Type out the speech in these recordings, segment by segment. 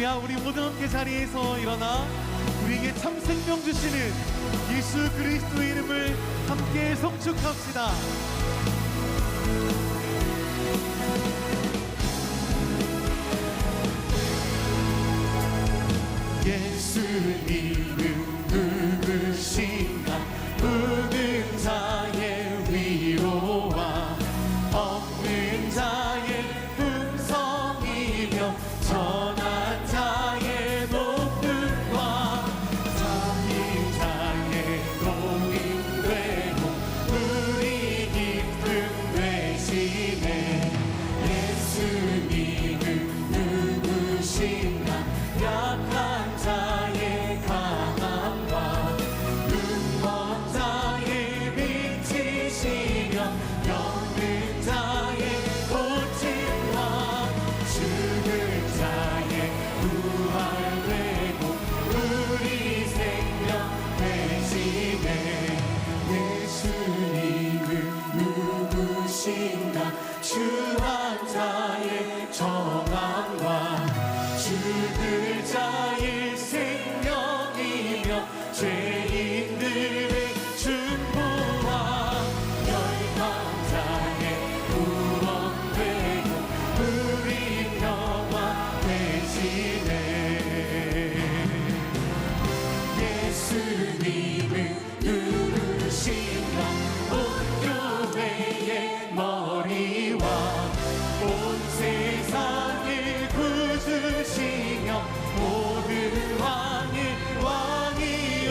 할렐루야. 우리 모두 함께 자리에서 일어나 우리에게 참 생명 주시는 예수 그리스도의 이름을 함께 송축합시다. 예수님은 누구신가? 묻는 자의 위로와 없는 자의 음성이며 전한 자의 높음과 잠긴 자의 도인되고 우리 기쁨 되시네. 예수님은 누구신가? 약한 자의 강함과 눈먼 자의 빛이시며 영는 자의 고침과 죽은 자의 부활되고 우리 생명 되시네. 예수님은 누구신가? 주한 자의 정함과 죽을 자의 생명이며 죄인들의 중보와 열방자의 구원되고 우리 평화 되시네. 예수님은 누구신가? 온 교회의 머리와 온 세상을 구주시며 모든 왕의 왕이요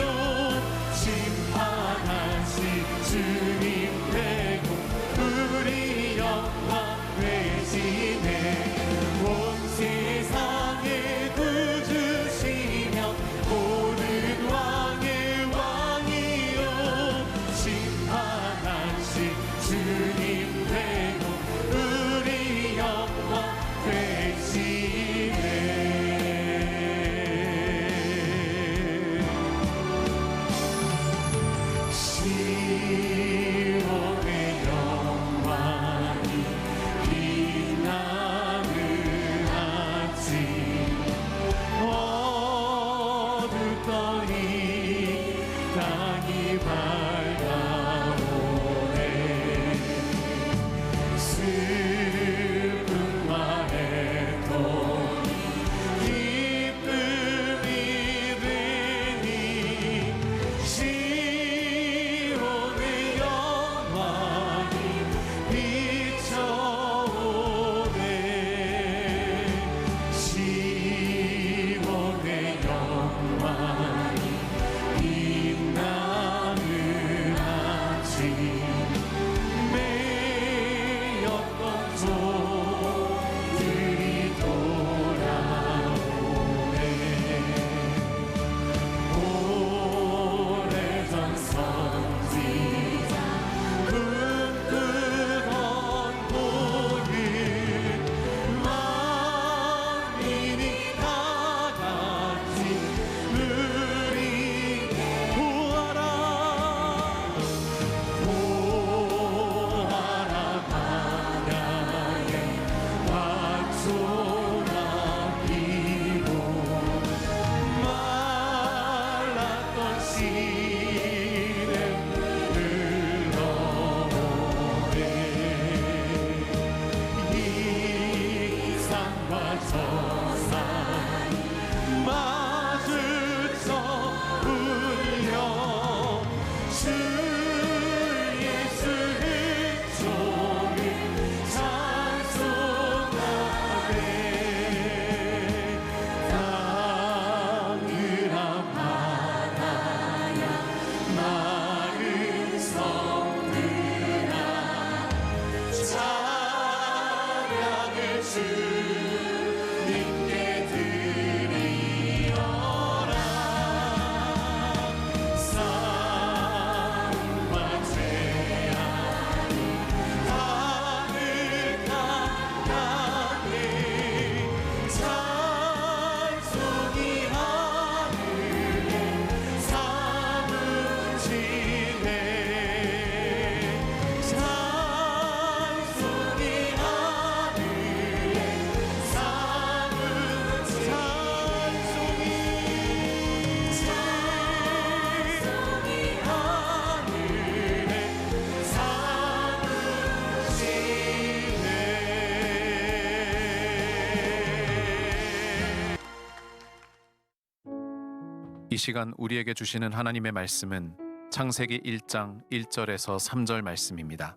이 시간 우리에게 주시는 하나님의 말씀은 창세기 1장 1절에서 3절 말씀입니다.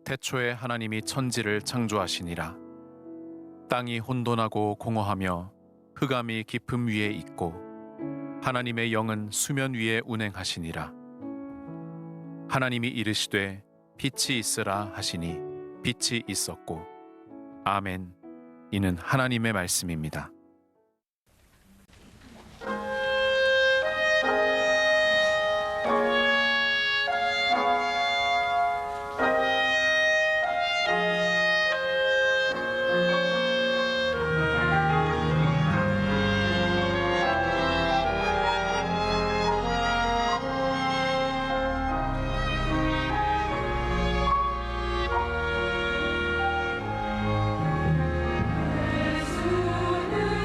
태초에 하나님이 천지를 창조하시니라. 땅이 혼돈하고 공허하며 흑암이 깊음 위에 있고 하나님의 영은 수면 위에 운행하시니라. 하나님이 이르시되 빛이 있으라 하시니 빛이 있었고 아멘. 이는 하나님의 말씀입니다. 예수는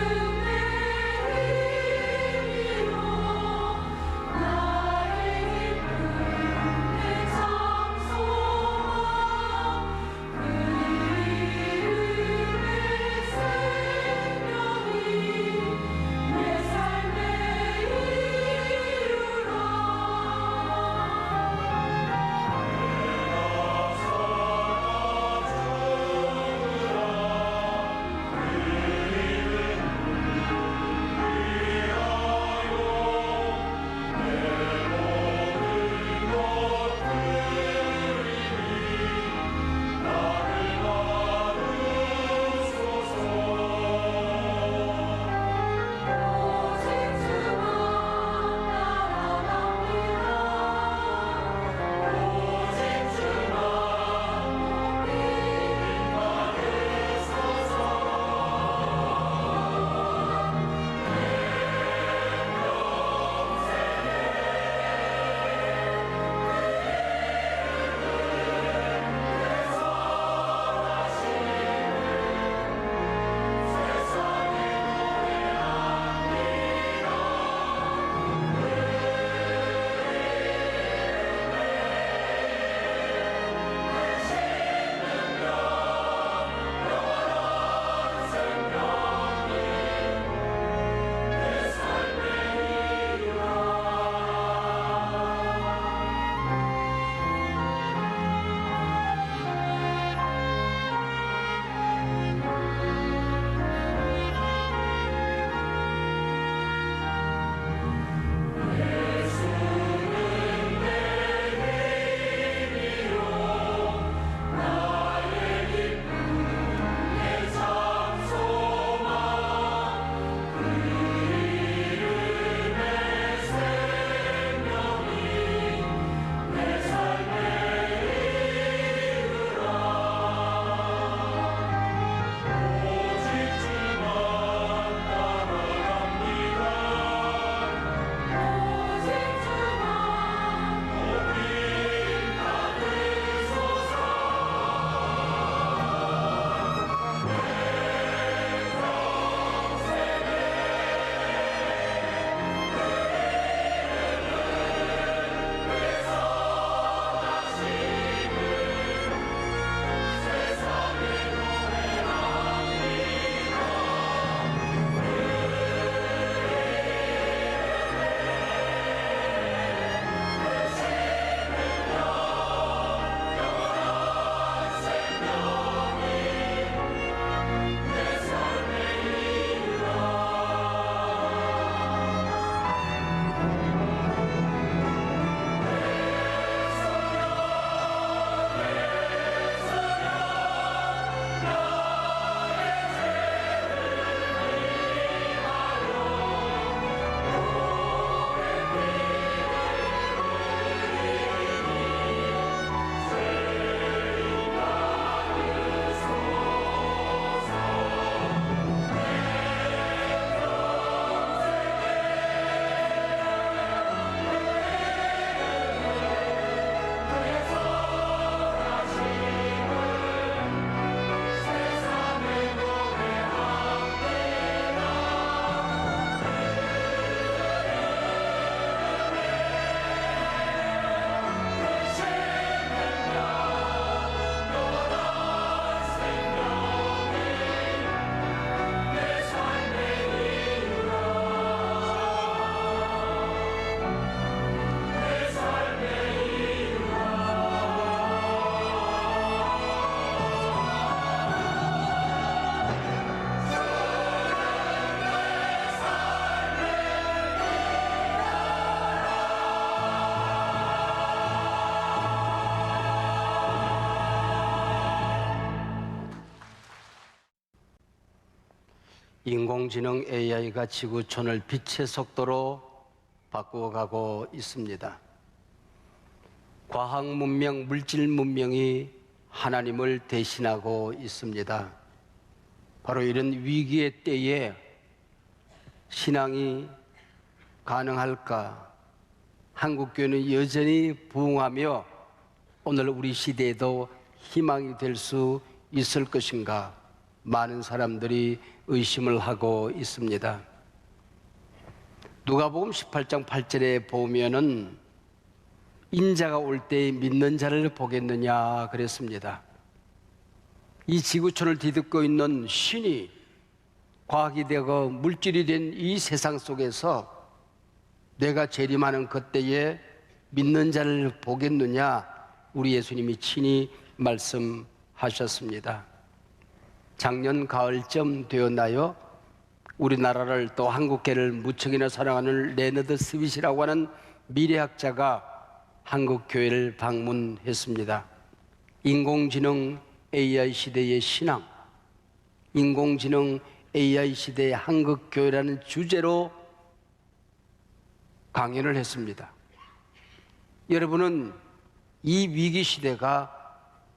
인공지능 AI가 지구촌을 빛의 속도로 바꾸어가고 있습니다. 과학 문명, 물질 문명이 하나님을 대신하고 있습니다. 바로 이런 위기의 때에 신앙이 가능할까? 한국교회는 여전히 부흥하며 오늘 우리 시대에도 희망이 될 수 있을 것인가? 많은 사람들이 의심을 하고 있습니다. 누가복음 18장 8절에 보면은 인자가 올 때 믿는 자를 보겠느냐 그랬습니다. 이 지구촌을 뒤덮고 있는 신이 과학이 되고 물질이 된 이 세상 속에서 내가 재림하는 그때에 믿는 자를 보겠느냐 우리 예수님이 친히 말씀하셨습니다. 작년 가을쯤 되었나요? 우리나라를 또 한국계를 무척이나 사랑하는 레너드 스윗이라고 하는 미래학자가 한국교회를 방문했습니다. 인공지능 AI 시대의 신앙, 인공지능 AI 시대의 한국교회라는 주제로 강연을 했습니다. 여러분은 이 위기 시대가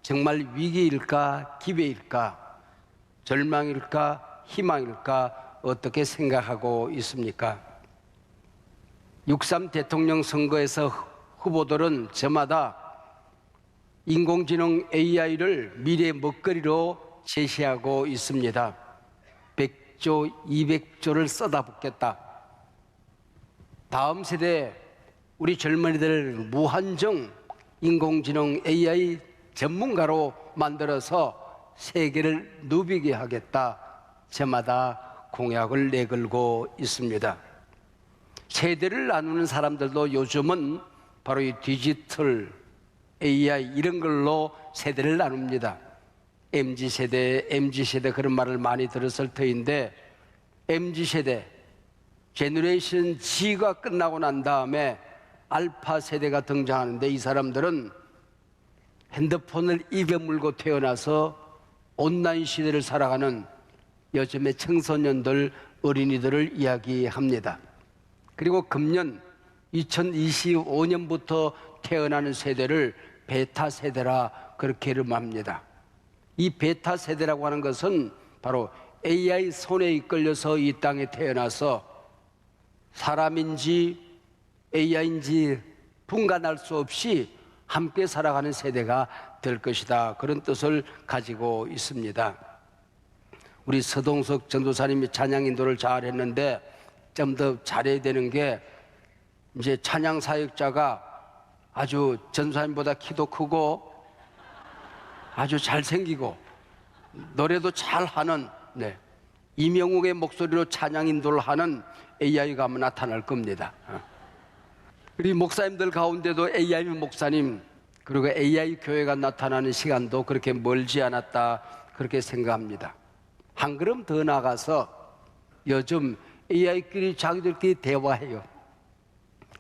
정말 위기일까 기회일까 절망일까 희망일까 어떻게 생각하고 있습니까? 6.3 대통령 선거에서 후보들은 저마다 인공지능 AI를 미래의 먹거리로 제시하고 있습니다. 100조, 200조를 쏟아붓겠다. 다음 세대 우리 젊은이들을 무한정 인공지능 AI 전문가로 만들어서 세계를 누비게 하겠다. 저마다 공약을 내걸고 있습니다. 세대를 나누는 사람들도 요즘은 바로 이 디지털 AI 이런 걸로 세대를 나눕니다. MZ세대 그런 말을 많이 들었을 터인데 MZ세대, 제너레이션 G가 끝나고 난 다음에 알파 세대가 등장하는데 이 사람들은 핸드폰을 입에 물고 태어나서 온라인 시대를 살아가는 요즘의 청소년들, 어린이들을 이야기합니다. 그리고 금년 2025년부터 태어나는 세대를 베타 세대라 그렇게 이름합니다. 이 베타 세대라고 하는 것은 바로 AI 손에 이끌려서 이 땅에 태어나서 사람인지 AI인지 분간할 수 없이 함께 살아가는 세대가 될 것이다. 그런 뜻을 가지고 있습니다. 우리 서동석 전도사님이 찬양 인도를 잘 했는데 좀 더 잘해야 되는 게 이제 찬양 사역자가 아주 전도사님보다 키도 크고 아주 잘생기고 노래도 잘하는 이명욱의 목소리로 찬양 인도를 하는 AI가 아마 나타날 겁니다. 우리 목사님들 가운데도 AI 목사님 그리고 AI 교회가 나타나는 시간도 그렇게 멀지 않았다 그렇게 생각합니다. 한 걸음 더 나가서 요즘 AI끼리 자기들끼리 대화해요.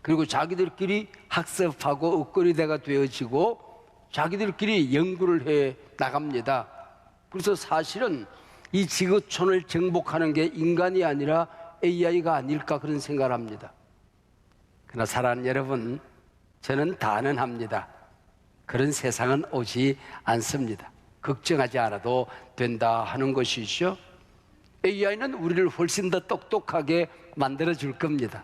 그리고 자기들끼리 학습하고 upgrade가 되어지고 자기들끼리 연구를 해 나갑니다. 그래서 사실은 이 지구촌을 정복하는 게 인간이 아니라 AI가 아닐까 그런 생각을 합니다. 그러나 사랑하는 여러분, 저는 단언합니다. 그런 세상은 오지 않습니다. 걱정하지 않아도 된다 하는 것이죠. AI는 우리를 훨씬 더 똑똑하게 만들어 줄 겁니다.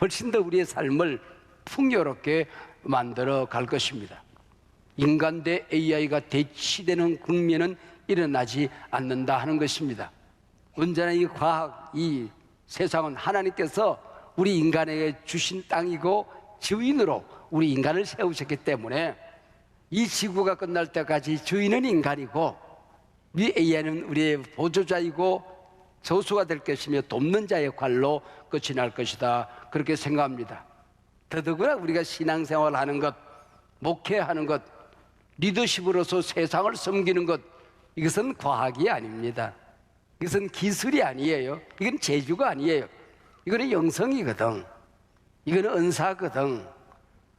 훨씬 더 우리의 삶을 풍요롭게 만들어 갈 것입니다. 인간 대 AI가 대치되는 국면은 일어나지 않는다 하는 것입니다. 언제나 이 과학, 이 세상은 하나님께서 우리 인간에게 주신 땅이고 주인으로 우리 인간을 세우셨기 때문에 이 지구가 끝날 때까지 주인은 인간이고 이 AI는 우리의 보조자이고 조수가 될 것이며 돕는 자의 역할로 끝이 날 것이다 그렇게 생각합니다. 더더구나 우리가 신앙생활하는 것, 목회하는 것, 리더십으로서 세상을 섬기는 것 이것은 과학이 아닙니다. 이것은 기술이 아니에요. 이건 재주가 아니에요. 이거는 영성이거든. 이거는 은사거든.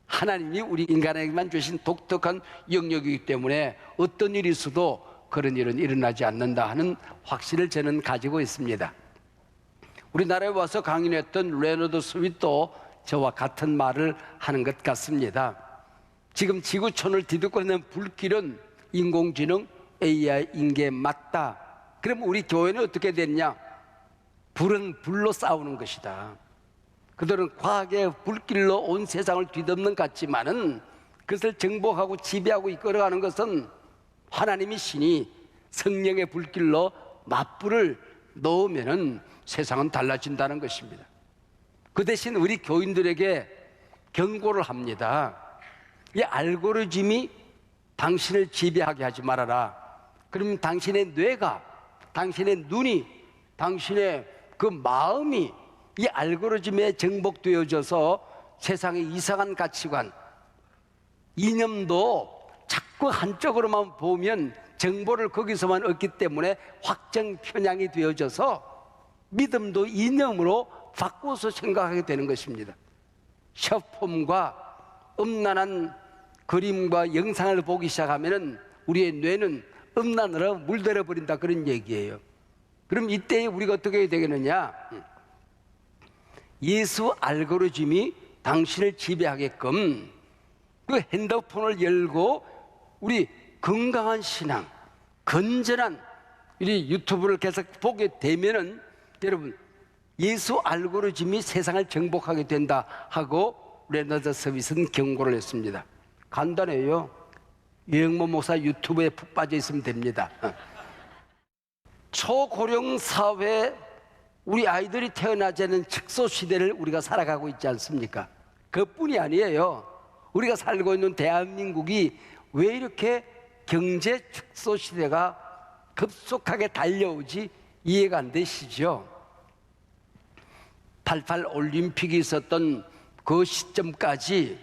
하나님이 우리 인간에게만 주신 독특한 영역이기 때문에 어떤 일이 있어도 그런 일은 일어나지 않는다 하는 확신을 저는 가지고 있습니다. 우리나라에 와서 강연했던 레너드 스윗도 저와 같은 말을 하는 것 같습니다. 지금 지구촌을 뒤덮고 있는 불길은 인공지능, AI인 게 맞다. 그럼 우리 교회는 어떻게 됐냐? 불은 불로 싸우는 것이다. 그들은 과학의 불길로 온 세상을 뒤덮는 것 같지만은 그것을 정복하고 지배하고 이끌어가는 것은 하나님의 신이 성령의 불길로 맞불을 넣으면은 세상은 달라진다는 것입니다. 그 대신 우리 교인들에게 경고를 합니다. 이 알고리즘이 당신을 지배하게 하지 말아라. 그러면 당신의 뇌가, 당신의 눈이, 당신의 그 마음이 이 알고리즘에 정복되어져서 세상의 이상한 가치관, 이념도 자꾸 한쪽으로만 보면 정보를 거기서만 얻기 때문에 확정 편향이 되어져서 믿음도 이념으로 바꿔서 생각하게 되는 것입니다. 셔폼과 음란한 그림과 영상을 보기 시작하면 우리의 뇌는 음란으로 물들어 버린다, 그런 얘기예요. 그럼 이때 우리가 어떻게 해야 되겠느냐? 예수 알고리즘이 당신을 지배하게끔 그 핸드폰을 열고 우리 건강한 신앙, 건전한 우리 유튜브를 계속 보게 되면은 여러분, 예수 알고리즘이 세상을 정복하게 된다 하고 레너드 스윗은 경고를 했습니다. 간단해요. 유영모 목사 유튜브에 푹 빠져 있으면 됩니다. 초고령 사회, 우리 아이들이 태어나지 않은 축소 시대를 우리가 살아가고 있지 않습니까? 그뿐이 아니에요. 우리가 살고 있는 대한민국이 왜 이렇게 경제 축소 시대가 급속하게 달려오지 이해가 안 되시죠? 88 올림픽이 있었던 그 시점까지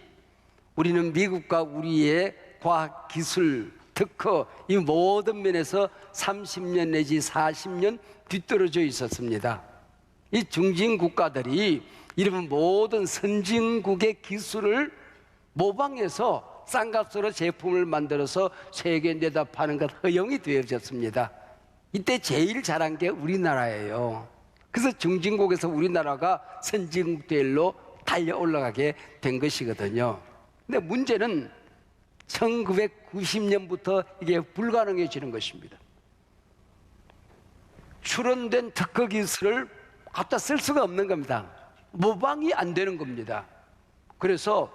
우리는 미국과 우리의 과학 기술, 특허 이 모든 면에서 30년 내지 40년 뒤떨어져 있었습니다. 이 중진 국가들이 이런 모든 선진국의 기술을 모방해서 싼 값으로 제품을 만들어서 세계에 내다 파는 것 허용이 되어졌습니다. 이때 제일 잘한 게 우리나라예요. 그래서 중진국에서 우리나라가 선진국 대열로 달려 올라가게 된 것이거든요. 근데 문제는 1990년부터 이게 불가능해지는 것입니다. 출원된 특허 기술을 갖다 쓸 수가 없는 겁니다. 모방이 안 되는 겁니다. 그래서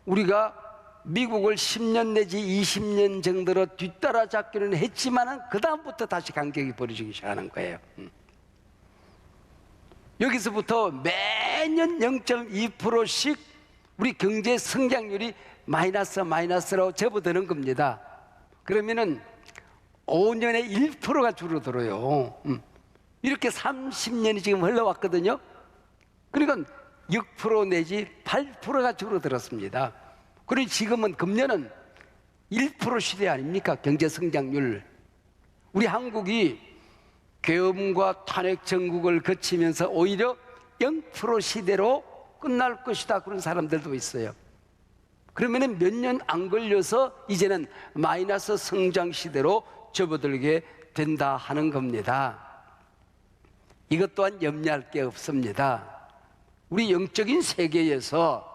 우리가 미국을 10년 내지 20년 정도로 뒤따라잡기는 했지만은 그 다음부터 다시 간격이 벌어지기 시작하는 거예요. 여기서부터 매년 0.2%씩 우리 경제 성장률이 마이너스로 접어드는 겁니다. 그러면은 5년에 1%가 줄어들어요. 이렇게 30년이 지금 흘러왔거든요. 그러니까 6% 내지 8%가 줄어들었습니다. 그러니 지금은 금년은 1% 시대 아닙니까? 경제 성장률. 우리 한국이 계엄과 탄핵 정국을 거치면서 오히려 0% 시대로 끝날 것이다, 그런 사람들도 있어요. 그러면 몇 년 안 걸려서 이제는 마이너스 성장 시대로 접어들게 된다 하는 겁니다. 이것 또한 염려할 게 없습니다. 우리 영적인 세계에서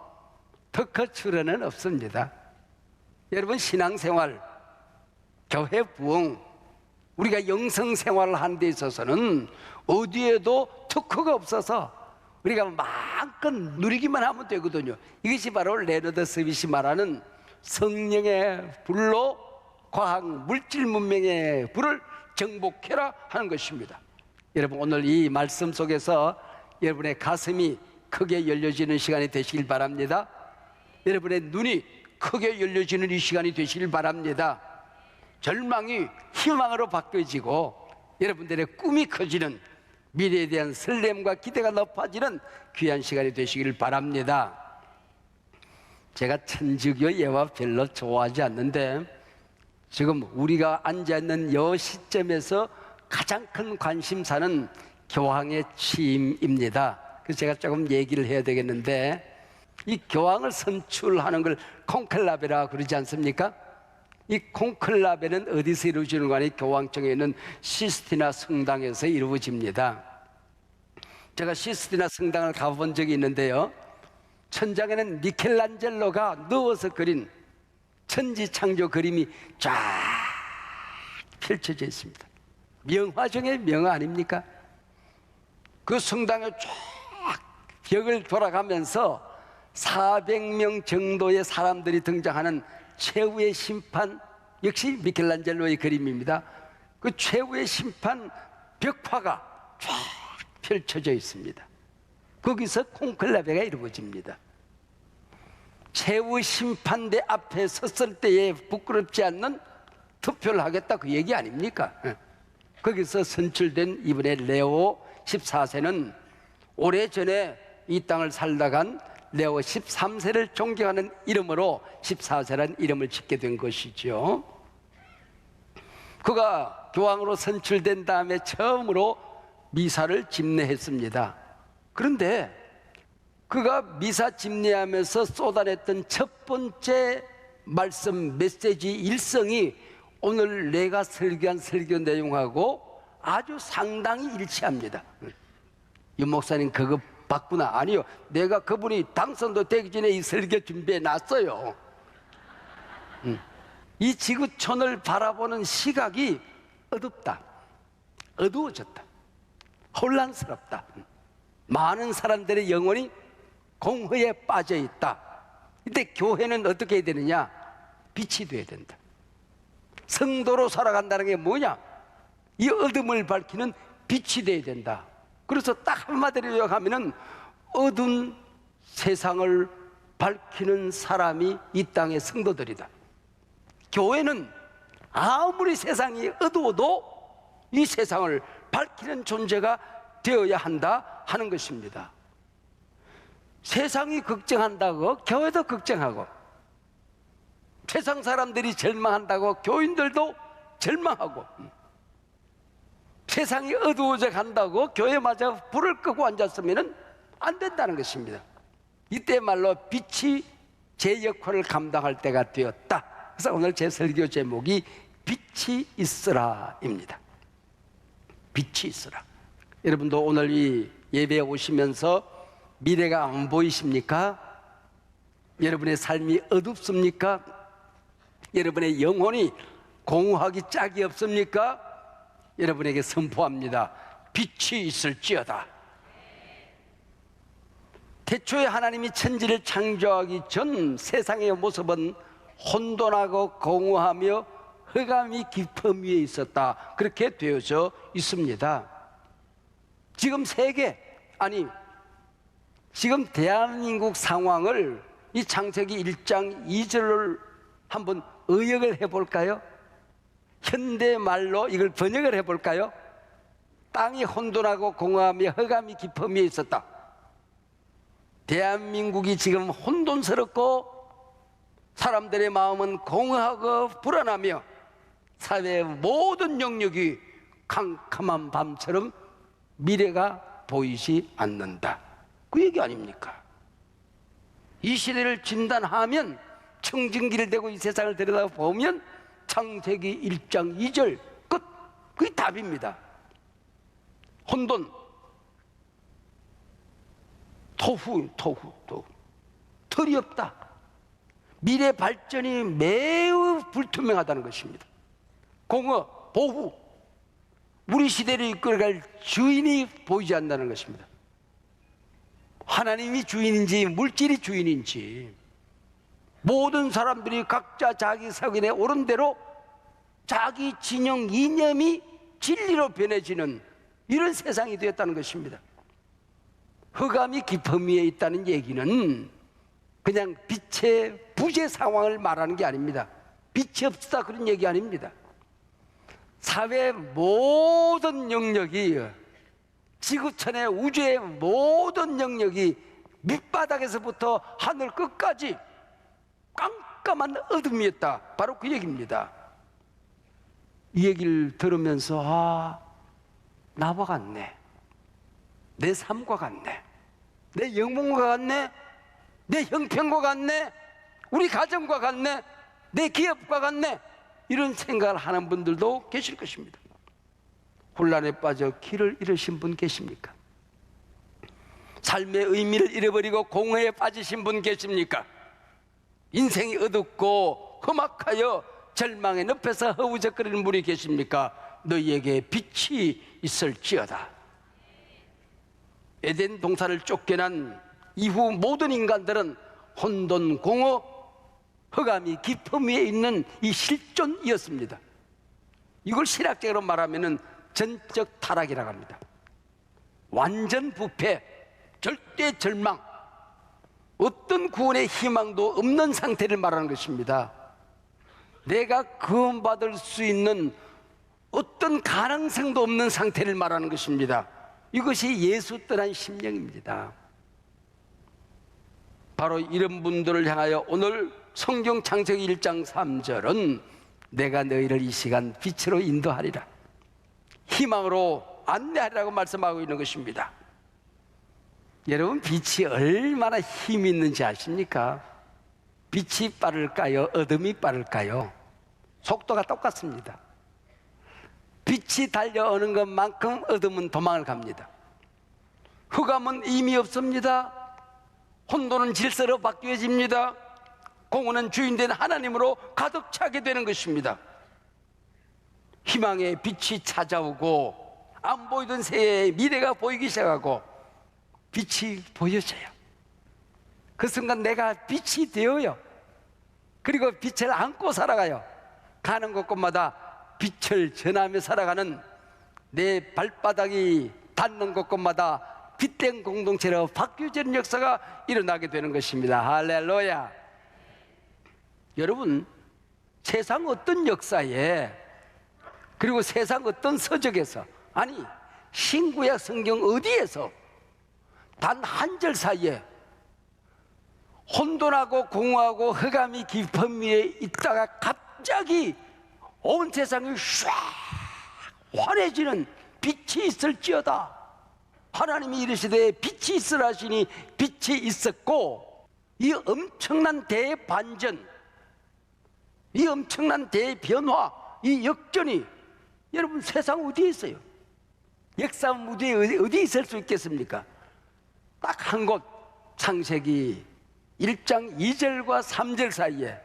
특허 출원은 없습니다. 여러분, 신앙생활, 교회 부흥, 우리가 영성생활을 하는 데 있어서는 어디에도 특허가 없어서 우리가 마음껏 누리기만 하면 되거든요. 이것이 바로 레너드 스윗이 말하는 성령의 불로 과학 물질 문명의 불을 정복해라 하는 것입니다. 여러분, 오늘 이 말씀 속에서 여러분의 가슴이 크게 열려지는 시간이 되시길 바랍니다. 여러분의 눈이 크게 열려지는 이 시간이 되시길 바랍니다. 절망이 희망으로 바뀌어지고 여러분들의 꿈이 커지는, 미래에 대한 설렘과 기대가 높아지는 귀한 시간이 되시길 바랍니다. 제가 천주교 예화 별로 좋아하지 않는데 지금 우리가 앉아있는 이 시점에서 가장 큰 관심사는 교황의 취임입니다. 그래서 제가 조금 얘기를 해야 되겠는데, 이 교황을 선출하는 걸 콘클라베라 그러지 않습니까? 이 콘클라베는 어디서 이루어지는 거 아니? 교황청에 있는 시스티나 성당에서 이루어집니다. 제가 시스티나 성당을 가본 적이 있는데요, 천장에는 미켈란젤로가 누워서 그린 천지창조 그림이 쫙 펼쳐져 있습니다. 명화 중에 명화 아닙니까? 그 성당에 쫙 벽을 돌아가면서 400명 정도의 사람들이 등장하는 최후의 심판, 역시 미켈란젤로의 그림입니다. 그 최후의 심판 벽화가 쫙 펼쳐져 있습니다. 거기서 콘클라베가 이루어집니다. 최후 심판대 앞에 섰을 때에 부끄럽지 않는 투표를 하겠다, 그 얘기 아닙니까? 거기서 선출된 이번에 레오 14세는 오래전에 이 땅을 살다간 레오 13세를 존경하는 이름으로 14세라는 이름을 짓게 된 것이죠. 그가 교황으로 선출된 다음에 처음으로 미사를 집례했습니다. 그런데 그가 미사 집례하면서 쏟아냈던 첫 번째 말씀 메시지 일성이 오늘 내가 설교한 설교 내용하고 아주 상당히 일치합니다. 유 목사님 그거 봤구나. 아니요, 내가 그분이 당선도 되기 전에 이 설교 준비해 놨어요. 이 지구촌을 바라보는 시각이 어둡다, 어두워졌다, 혼란스럽다. 많은 사람들의 영혼이 공허에 빠져 있다. 이때 교회는 어떻게 해야 되느냐? 빛이 되어야 된다. 성도로 살아간다는 게 뭐냐? 이 어둠을 밝히는 빛이 되어야 된다. 그래서 딱 한마디로 요약하면은 어두운 세상을 밝히는 사람이 이 땅의 성도들이다. 교회는 아무리 세상이 어두워도 이 세상을 밝히는 존재가 되어야 한다 하는 것입니다. 세상이 걱정한다고 교회도 걱정하고, 세상 사람들이 절망한다고 교인들도 절망하고, 세상이 어두워져 간다고 교회마저 불을 끄고 앉았으면 안 된다는 것입니다. 이때 말로 빛이 제 역할을 감당할 때가 되었다. 그래서 오늘 제 설교 제목이 빛이 있으라입니다. 빛이 있으라. 여러분도 오늘 이 예배에 오시면서 미래가 안 보이십니까? 여러분의 삶이 어둡습니까? 여러분의 영혼이 공허하기 짝이 없습니까? 여러분에게 선포합니다. 빛이 있을지어다. 태초에 하나님이 천지를 창조하기 전 세상의 모습은 혼돈하고 공허하며 흑암이 깊음 위에 있었다. 그렇게 되어져 있습니다. 지금 세계, 아니 지금 대한민국 상황을 이 창세기 1장 2절을 한번 의역을 해볼까요? 현대말로 이걸 번역을 해볼까요? 땅이 혼돈하고 공허하며 흑암이 깊음 위에 있었다. 대한민국이 지금 혼돈스럽고 사람들의 마음은 공허하고 불안하며 사회의 모든 영역이 캄캄한 밤처럼 미래가 보이지 않는다. 그 얘기 아닙니까? 이 시대를 진단하면, 청진기를 대고 이 세상을 들여다보면 창세기 1장 2절 끝, 그게 답입니다. 혼돈, 토후, 털이 없다. 미래 발전이 매우 불투명하다는 것입니다. 공허, 보후, 우리 시대를 이끌어갈 주인이 보이지 않는다는 것입니다. 하나님이 주인인지 물질이 주인인지, 모든 사람들이 각자 자기 사견에 옳은 대로 자기 진영 이념이 진리로 변해지는 이런 세상이 되었다는 것입니다. 흑암이 깊음 위에 있다는 얘기는 그냥 빛의 부재 상황을 말하는 게 아닙니다. 빛이 없다 그런 얘기 아닙니다. 사회의 모든 영역이, 지구촌의 우주의 모든 영역이 밑바닥에서부터 하늘 끝까지 깜깜한 어둠이었다. 바로 그 얘기입니다. 이 얘기를 들으면서 나와 같네, 내 삶과 같네, 내 영혼과 같네, 내 형편과 같네, 우리 가정과 같네, 내 기업과 같네, 이런 생각을 하는 분들도 계실 것입니다. 혼란에 빠져 길을 잃으신 분 계십니까? 삶의 의미를 잃어버리고 공허에 빠지신 분 계십니까? 인생이 어둡고 험악하여 절망의 늪에서 허우적거리는 분이 계십니까? 너희에게 빛이 있을지어다. 에덴 동산을 쫓겨난 이후 모든 인간들은 혼돈, 공허, 흑암이 깊음 위에 있는 이 실존이었습니다. 이걸 신학적으로 말하면 전적 타락이라고 합니다. 완전 부패, 절대 절망, 어떤 구원의 희망도 없는 상태를 말하는 것입니다. 내가 구원받을 수 있는 어떤 가능성도 없는 상태를 말하는 것입니다. 이것이 예수 떠난 심령입니다. 바로 이런 분들을 향하여 오늘 성경 창세기 1장 3절은 내가 너희를 이 시간 빛으로 인도하리라, 희망으로 안내하리라고 말씀하고 있는 것입니다. 여러분, 빛이 얼마나 힘이 있는지 아십니까? 빛이 빠를까요? 어둠이 빠를까요? 속도가 똑같습니다. 빛이 달려오는 것만큼 어둠은 도망을 갑니다. 흑암은 의미 없습니다. 혼돈은 질서로 바뀌어집니다. 공허는 주인된 하나님으로 가득 차게 되는 것입니다. 희망의 빛이 찾아오고 안 보이던 새해의 미래가 보이기 시작하고 빛이 보여져요. 그 순간 내가 빛이 되어요. 그리고 빛을 안고 살아가요. 가는 곳곳마다 빛을 전하며 살아가는, 내 발바닥이 닿는 곳곳마다 빛된 공동체로 바뀌어지는 역사가 일어나게 되는 것입니다. 할렐루야. 여러분, 세상 어떤 역사에, 그리고 세상 어떤 서적에서, 아니 신구약 성경 어디에서 단 한 절 사이에 혼돈하고 공허하고 흑암이 깊은 위에 있다가 갑자기 온 세상이 쫙 환해지는 빛이 있을지어다. 하나님이 이르시되 빛이 있으라 하시니 빛이 있었고, 이 엄청난 대반전, 이 엄청난 대변화, 이 역전이 여러분 세상 어디에 있어요? 역사 무대에 어디 있을 수 있겠습니까? 딱 한 곳, 창세기 1장 2절과 3절 사이에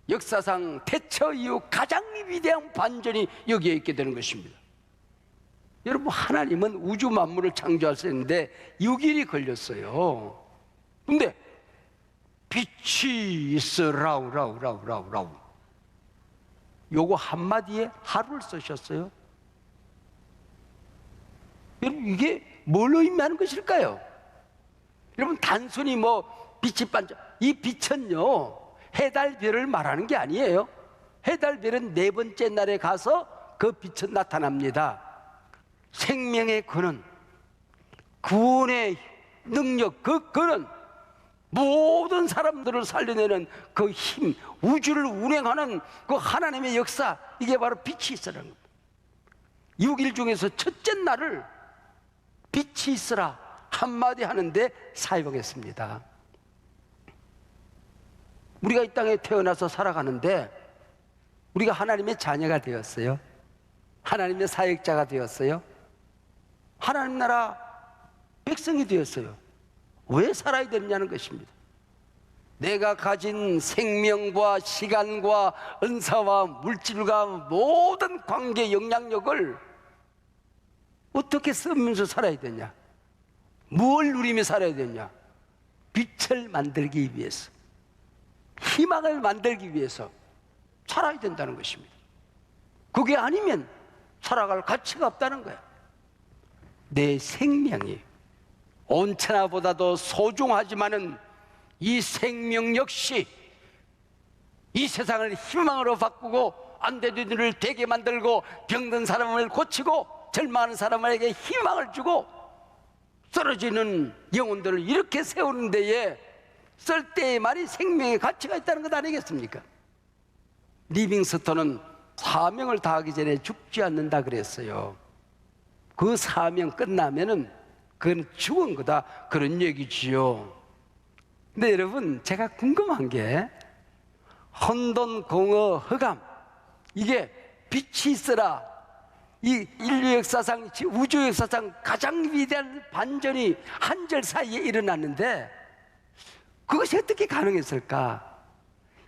역사상 태초 이후 가장 위대한 반전이 여기에 있게 되는 것입니다. 여러분, 하나님은 우주 만물을 창조하셨는데 6일이 걸렸어요. 근데 빛이 있으라우 라우 요거 한마디에 하루를 쓰셨어요. 여러분, 이게 뭘 의미하는 것일까요? 여러분, 단순히 뭐 빛이 반짝, 이 빛은요 해달별을 말하는 게 아니에요. 해달별은 네 번째 날에 가서 그 빛은 나타납니다. 생명의 근원, 구원의 능력, 그 근원, 모든 사람들을 살려내는 그 힘, 우주를 운행하는 그 하나님의 역사, 이게 바로 빛이 있으라는 겁니다. 6일 중에서 첫째 날을 빛이 있으라 한마디 하는데 사용했습니다. 우리가 이 땅에 태어나서 살아가는데 우리가 하나님의 자녀가 되었어요. 하나님의 사역자가 되었어요. 하나님 나라 백성이 되었어요. 왜 살아야 되느냐는 것입니다. 내가 가진 생명과 시간과 은사와 물질과 모든 관계 영향력을 어떻게 쓰면서 살아야 되냐? 무엇을 누리며 살아야 되냐? 빛을 만들기 위해서, 희망을 만들기 위해서 살아야 된다는 것입니다. 그게 아니면 살아갈 가치가 없다는 거야. 내 생명이 온천하보다도 소중하지만은 이 생명 역시 이 세상을 희망으로 바꾸고 안 되는 일을 되게 만들고 병든 사람을 고치고 절망하는 사람에게 희망을 주고 쓰러지는 영혼들을 이렇게 세우는 데에 쓸 때의 말이 생명의 가치가 있다는 것 아니겠습니까? 리빙스턴은 사명을 다하기 전에 죽지 않는다 그랬어요. 그 사명 끝나면은 그건 죽은 거다, 그런 얘기지요. 근데 여러분, 제가 궁금한 게 혼돈, 공허, 흑암, 이게 빛이 있으라, 이 인류 역사상, 우주 역사상 가장 위대한 반전이 한 절 사이에 일어났는데 그것이 어떻게 가능했을까?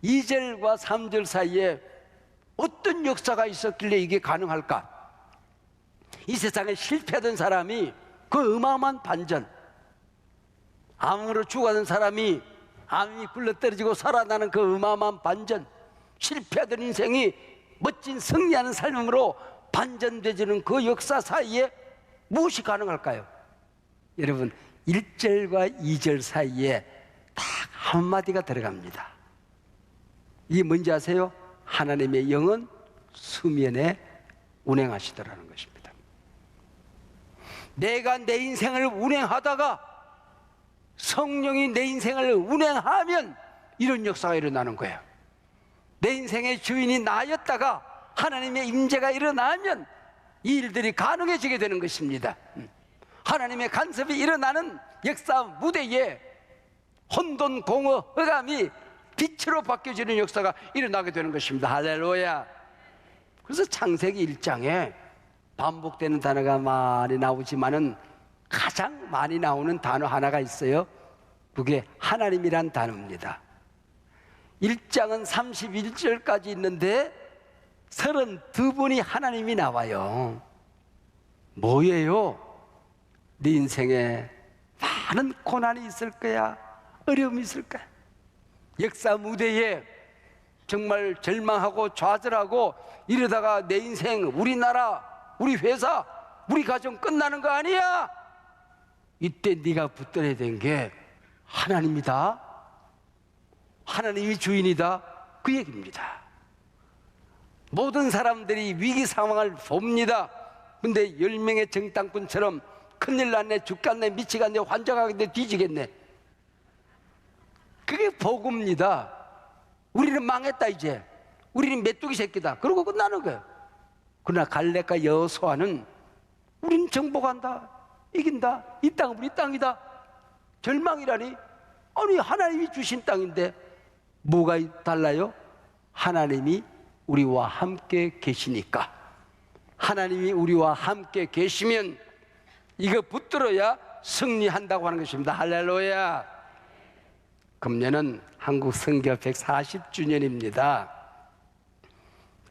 2절과 3절 사이에 어떤 역사가 있었길래 이게 가능할까? 이 세상에 실패하던 사람이 그 어마어마한 반전, 암으로 죽어가는 사람이 암이 굴러떨어지고 살아나는 그 어마어마한 반전, 실패하던 인생이 멋진 승리하는 삶으로 반전되지는 그 역사 사이에 무엇이 가능할까요? 여러분, 1절과 2절 사이에 딱 한마디가 들어갑니다. 이게 뭔지 아세요? 하나님의 영은 수면에 운행하시더라는 것입니다. 내가 내 인생을 운행하다가 성령이 내 인생을 운행하면 이런 역사가 일어나는 거예요. 내 인생의 주인이 나였다가 하나님의 임재가 일어나면 이 일들이 가능해지게 되는 것입니다. 하나님의 간섭이 일어나는 역사 무대에 혼돈, 공허, 흑암이 빛으로 바뀌어지는 역사가 일어나게 되는 것입니다. 할렐루야. 그래서 창세기 1장에 반복되는 단어가 많이 나오지만은 가장 많이 나오는 단어 하나가 있어요. 그게 하나님이란 단어입니다. 1장은 31절까지 있는데 32번이 하나님이 나와요. 뭐예요? 네 인생에 많은 고난이 있을 거야, 어려움이 있을 거야. 역사 무대에 정말 절망하고 좌절하고 이러다가 내 인생, 우리나라, 우리 회사, 우리 가정 끝나는 거 아니야? 이때 네가 붙들어야 된 게 하나님이다, 하나님이 주인이다, 그 얘기입니다. 모든 사람들이 위기 상황을 봅니다. 근데 10명의 정탐꾼처럼 큰일 났네, 죽겠네, 미치겠네, 환장하겠네, 뒤지겠네, 그게 복음입니다. 우리는 망했다, 이제 우리는 메뚜기 새끼다, 그러고 끝나는 거예요. 그러나 갈렙과 여호수아는 우리는 정복한다, 이긴다, 이 땅은 우리 땅이다. 절망이라니? 아니, 하나님이 주신 땅인데 뭐가 달라요? 하나님이 우리와 함께 계시니까. 하나님이 우리와 함께 계시면 이거 붙들어야 승리한다고 하는 것입니다. 할렐루야. 금년은 한국 선교 140주년입니다.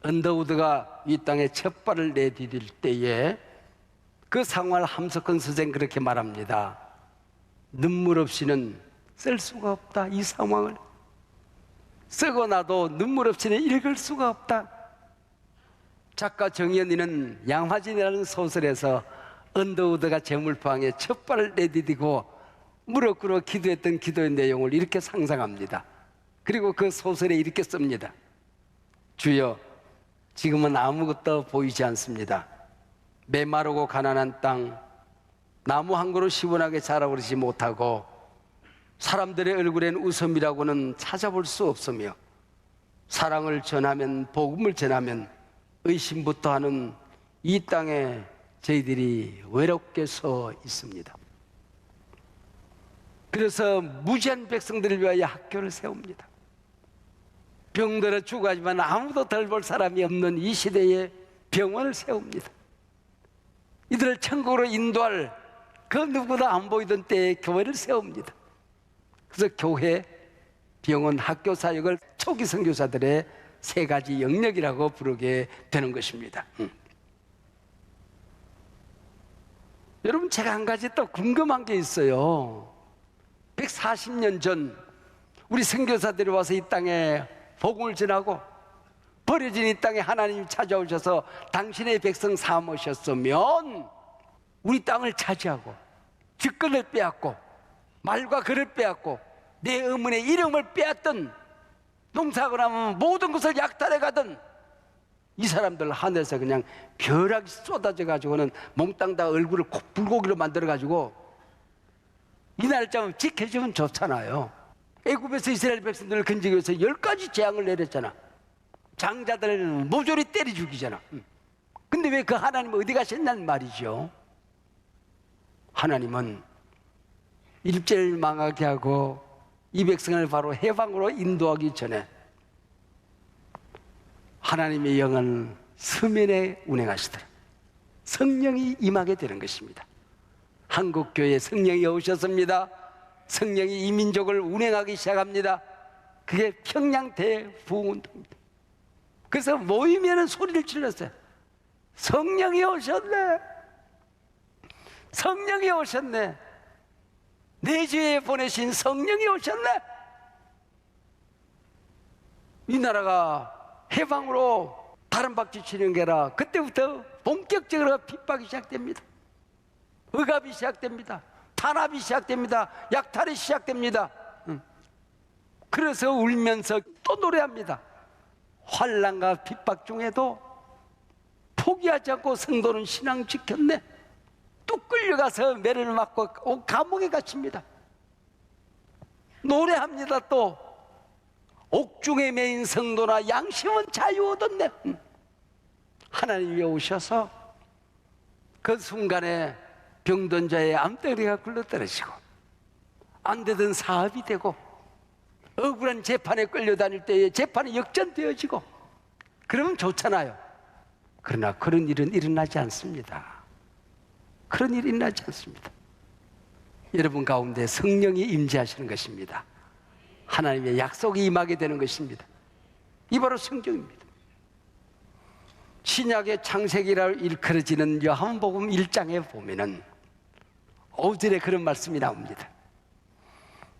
언더우드가 이 땅에 첫 발을 내디딜 때에 그 상황을 함석헌 선생 그렇게 말합니다. 눈물 없이는 쓸 수가 없다. 이 상황을 쓰고 나도 눈물 없이는 읽을 수가 없다. 작가 정연이는 양화진이라는 소설에서 언더우드가 재물포항에 첫 발을 내디디고 무릎 꿇어 기도했던 기도의 내용을 이렇게 상상합니다. 그리고 그 소설에 이렇게 씁니다. 주여, 지금은 아무것도 보이지 않습니다. 메마르고 가난한 땅, 나무 한 그루 시원하게 자라오르지 못하고 사람들의 얼굴엔 웃음이라고는 찾아볼 수 없으며 사랑을 전하면, 복음을 전하면 의심부터 하는 이 땅에 저희들이 외롭게 서 있습니다. 그래서 무지한 백성들을 위하여 학교를 세웁니다. 병들어 죽어가지만 아무도 덜 볼 사람이 없는 이 시대에 병원을 세웁니다. 이들을 천국으로 인도할 그 누구도 안 보이던 때에 교회를 세웁니다. 그래서 교회, 병원, 학교 사역을 초기 선교사들의 세 가지 영역이라고 부르게 되는 것입니다. 여러분, 제가 한 가지 또 궁금한 게 있어요. 140년 전 우리 선교사들이 와서 이 땅에 복음을 전하고 버려진 이 땅에 하나님이 찾아오셔서 당신의 백성 삼으셨으면 우리 땅을 차지하고 직권을 빼앗고 말과 글을 빼앗고 내 어머니의 이름을 빼앗던, 농사하고 나면 모든 것을 약탈해 가던 이 사람들 하늘에서 그냥 벼락이 쏟아져 가지고는 몽땅 다 얼굴을 불고기로 만들어 가지고 이 날짜만 지켜주면 좋잖아요. 애굽에서 이스라엘 백성들을 건지기 위해서 10가지 재앙을 내렸잖아. 장자들을 모조리 때려 죽이잖아. 근데 왜 그 하나님은 어디 가셨냐는 말이죠. 하나님은 일제를 망하게 하고 이 백성을 바로 해방으로 인도하기 전에 하나님의 영은 서면에 운행하시더라. 성령이 임하게 되는 것입니다. 한국교회에 성령이 오셨습니다. 성령이 이 민족을 운행하기 시작합니다. 그게 평양 대부흥운동입니다. 그래서 모이면은 소리를 질렀어요. 성령이 오셨네. 성령이 오셨네. 내 주에 보내신 성령이 오셨네. 이 나라가 해방으로 다른 박쥐 치는 게라 그때부터 본격적으로 핍박이 시작됩니다. 억압이 시작됩니다. 탄압이 시작됩니다. 약탈이 시작됩니다. 그래서 울면서 또 노래합니다. 환난과 핍박 중에도 포기하지 않고 성도는 신앙 지켰네. 또 끌려가서 매를 맞고 감옥에 갇힙니다. 노래합니다. 또 옥중에 매인 성도나 양심은 자유 얻었네. 하나님이 오셔서 그 순간에 병든 자의 암덩어리가 굴러떨어지고 안 되던 사업이 되고 억울한 재판에 끌려다닐 때에 재판이 역전되어지고 그러면 좋잖아요. 그러나 그런 일은 일어나지 않습니다. 그런 일이 일어나지 않습니다. 여러분 가운데 성령이 임재하시는 것입니다. 하나님의 약속이 임하게 되는 것입니다. 이 바로 성경입니다. 신약의 창세기라고 일컬어지는 요한복음 1장에 보면은 5절에 그런 말씀이 나옵니다.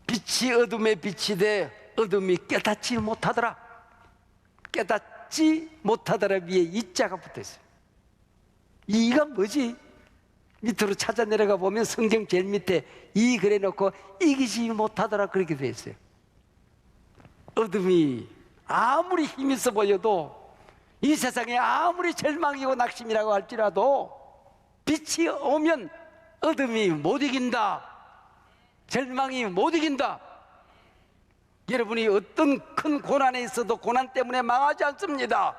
빛이 어둠에 빛이 돼 어둠이 깨닫지 못하더라. 깨닫지 못하더라 위에 이자가 붙어있어요. 이가 뭐지? 밑으로 찾아 내려가 보면 성경 제일 밑에 이 그래 놓고 이기지 못하더라 그렇게 되어 있어요. 어둠이 아무리 힘 있어 보여도 이 세상에 아무리 절망이고 낙심이라고 할지라도 빛이 오면 어둠이 못 이긴다. 절망이 못 이긴다. 여러분이 어떤 큰 고난에 있어도 고난 때문에 망하지 않습니다.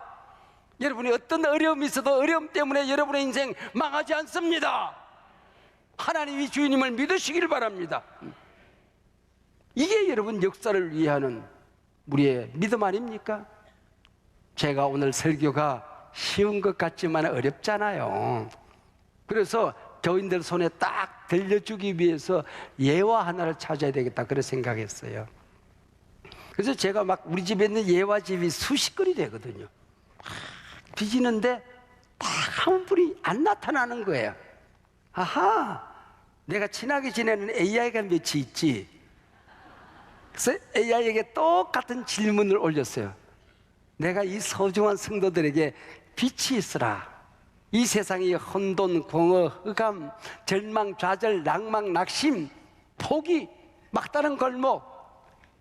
여러분이 어떤 어려움이 있어도 어려움 때문에 여러분의 인생 망하지 않습니다. 하나님이 주님을 믿으시길 바랍니다. 이게 여러분 역사를 위하는 우리의 믿음 아닙니까? 제가 오늘 설교가 쉬운 것 같지만 어렵잖아요. 그래서 교인들 손에 딱 들려주기 위해서 예화 하나를 찾아야 되겠다 그런 생각했어요. 그래서 제가 막 우리 집에 있는 예화집이 수십 건이 되거든요. 뒤지는데 딱 한 분이 안 나타나는 거예요. 아하, 내가 친하게 지내는 AI가 몇이 있지. 그래서 AI에게 똑같은 질문을 올렸어요. 내가 이 소중한 성도들에게 빛이 있으라. 이 세상이 혼돈, 공허, 흑암, 절망, 좌절, 낭망, 낙심, 포기, 막다른 골목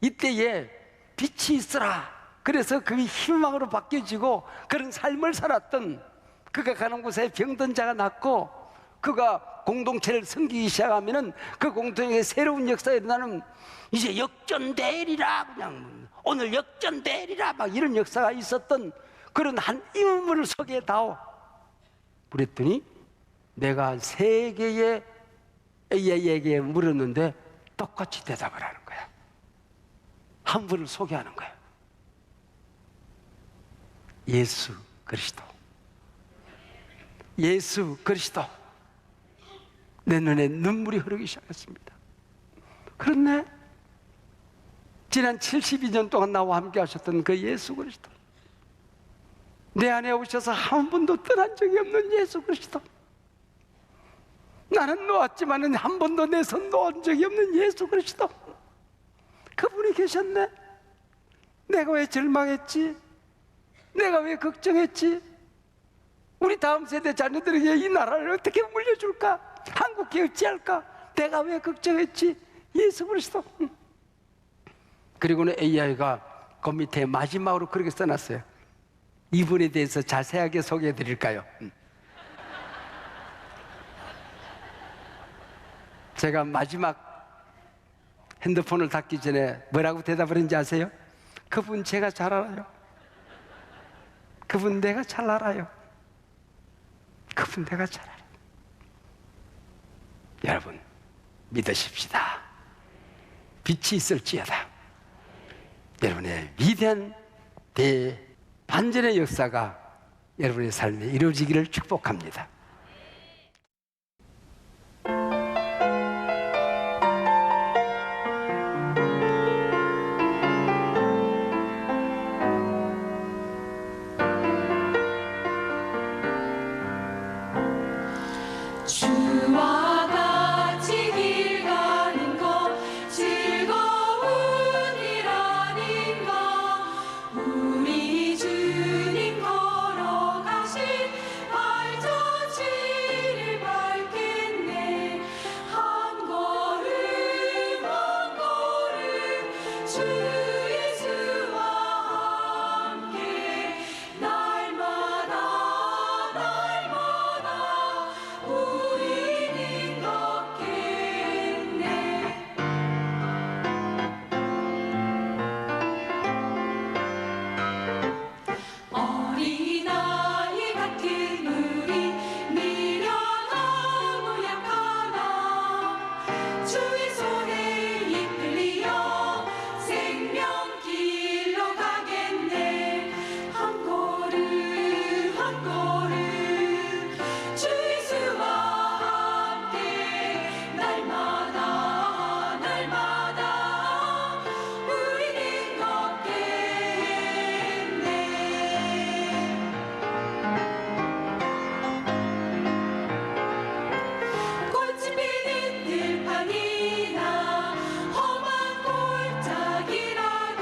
이때에 빛이 있으라. 그래서 그게 희망으로 바뀌어지고 그런 삶을 살았던 그가 가는 곳에 병든 자가 낫고 그가 공동체를 섬기기 시작하면은 그 공동체의 새로운 역사가 일어나는 이제 역전되리라 그냥 오늘 역전되리라 막 이런 역사가 있었던 그런 한 인물을 소개해다오. 그랬더니 내가 세 개의 AI에게 물었는데 똑같이 대답을 하는 거야. 한 분을 소개하는 거야. 예수 그리스도. 예수 그리스도. 내 눈에 눈물이 흐르기 시작했습니다. 그렇네. 지난 72년 동안 나와 함께 하셨던 그 예수 그리스도. 내 안에 오셔서 한 번도 떠난 적이 없는 예수 그리스도. 나는 놓았지만 한 번도 내 손 놓은 적이 없는 예수 그리스도. 그분이 계셨네. 내가 왜 절망했지? 내가 왜 걱정했지? 우리 다음 세대 자녀들에게 이 나라를 어떻게 물려줄까? 한국에 어찌할까? 내가 왜 걱정했지? 예수 그리스도. 그리고는 AI가 그 밑에 마지막으로 그렇게 써놨어요. 이분에 대해서 자세하게 소개해 드릴까요? 제가 마지막 핸드폰을 닫기 전에 뭐라고 대답을 했는지 아세요? 그분 제가 잘 알아요. 그분 내가 잘 알아요. 그분 내가 잘 알아요. 여러분 믿으십시다. 빛이 있을지어다. 여러분의 위대한 대반전의 역사가 여러분의 삶에 이루어지기를 축복합니다. 주 예수와 함께 날마다 날마다 우리는 걷겠네. 어린아이 같은 우리 미련하고 약하나 주의 손에 이끌리어 생명길로 가겠네. 한 걸음 한 걸음 주 예수와 함께 날마다 날마다 우리는 걷겠네. 꽃이 피는 들판이나 험한 골짜기라도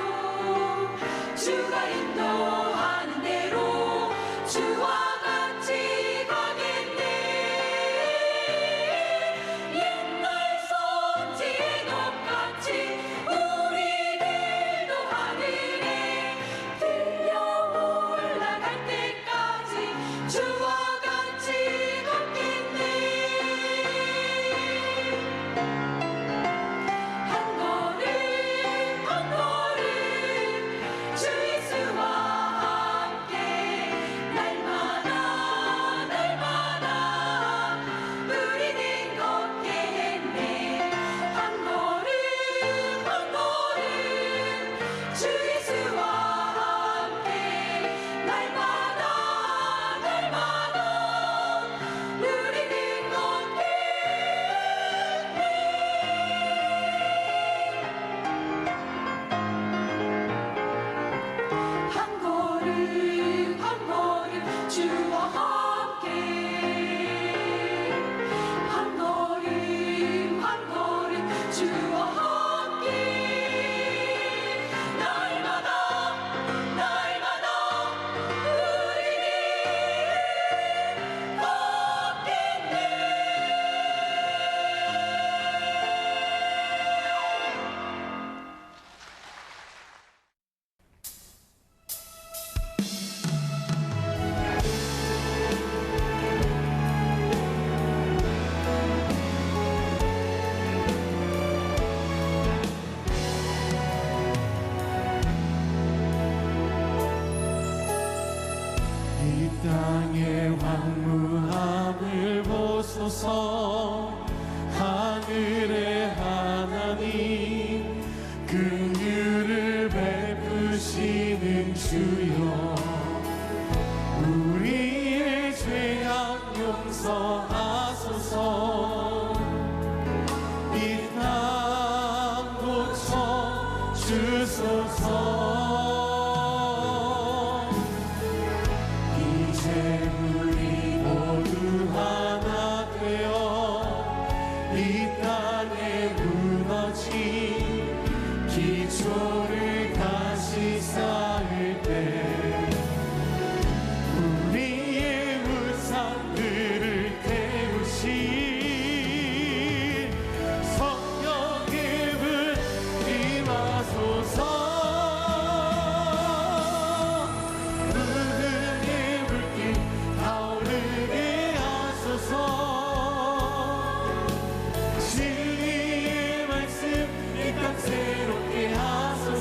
주가 인도하는 대로 주와 같이 가겠네. 옛날 성지에 높같이 우리들도 하늘에 들려 올라갈 때까지 주와 같이 걷겠네. 한 걸음 한 걸음 주 예수와 함께 날마다 날마다 우리는 걷겠네. 한 걸음 한 걸음 주 예수와 함께 날마다 날마다 우리는 걷겠네. 한 걸음 한 걸음 주와 함께 한 걸음 한 걸음 주와 함께 날마다 날마다 우리는 걷겠네. 이 땅의 황무함을 보소서. 하늘의 하나님 긍휼을 베푸시는 주여, 우리의 죄악 용서하소서. 이 땅 고쳐 주소서. 이제 우리 모두 하나 되어 이 땅에 무너진 기초를 다시 쌓을 때 우리의 우상들을 태우신 성령의 불 임하소서. 은혜의 불길 타오르게 하소서. 진리의 말씀 이 땅 새롭게 하소서.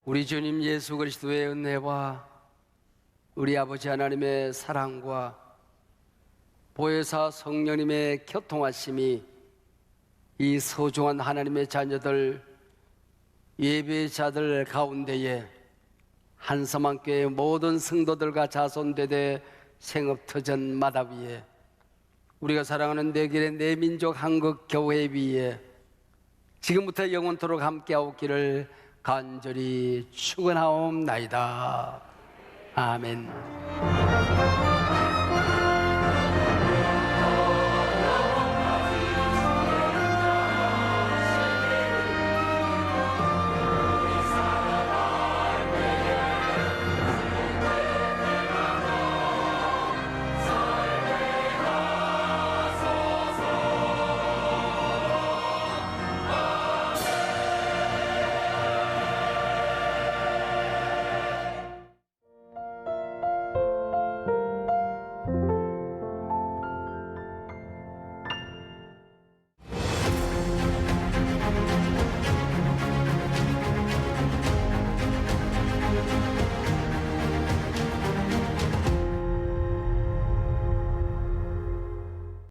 우리 주님 예수 그리스도의 은혜와 우리 아버지 하나님의 사랑과 보혜사 성령님의 교통하심이 이 소중한 하나님의 자녀들 예배자들 가운데에 한서만교회 모든 성도들과 자손되되 생업터전 마다 위에 우리가 사랑하는 내길의 내민족 한국교회 위에 지금부터 영원토록 함께하옵기를 간절히 축원하옵나이다. 아멘.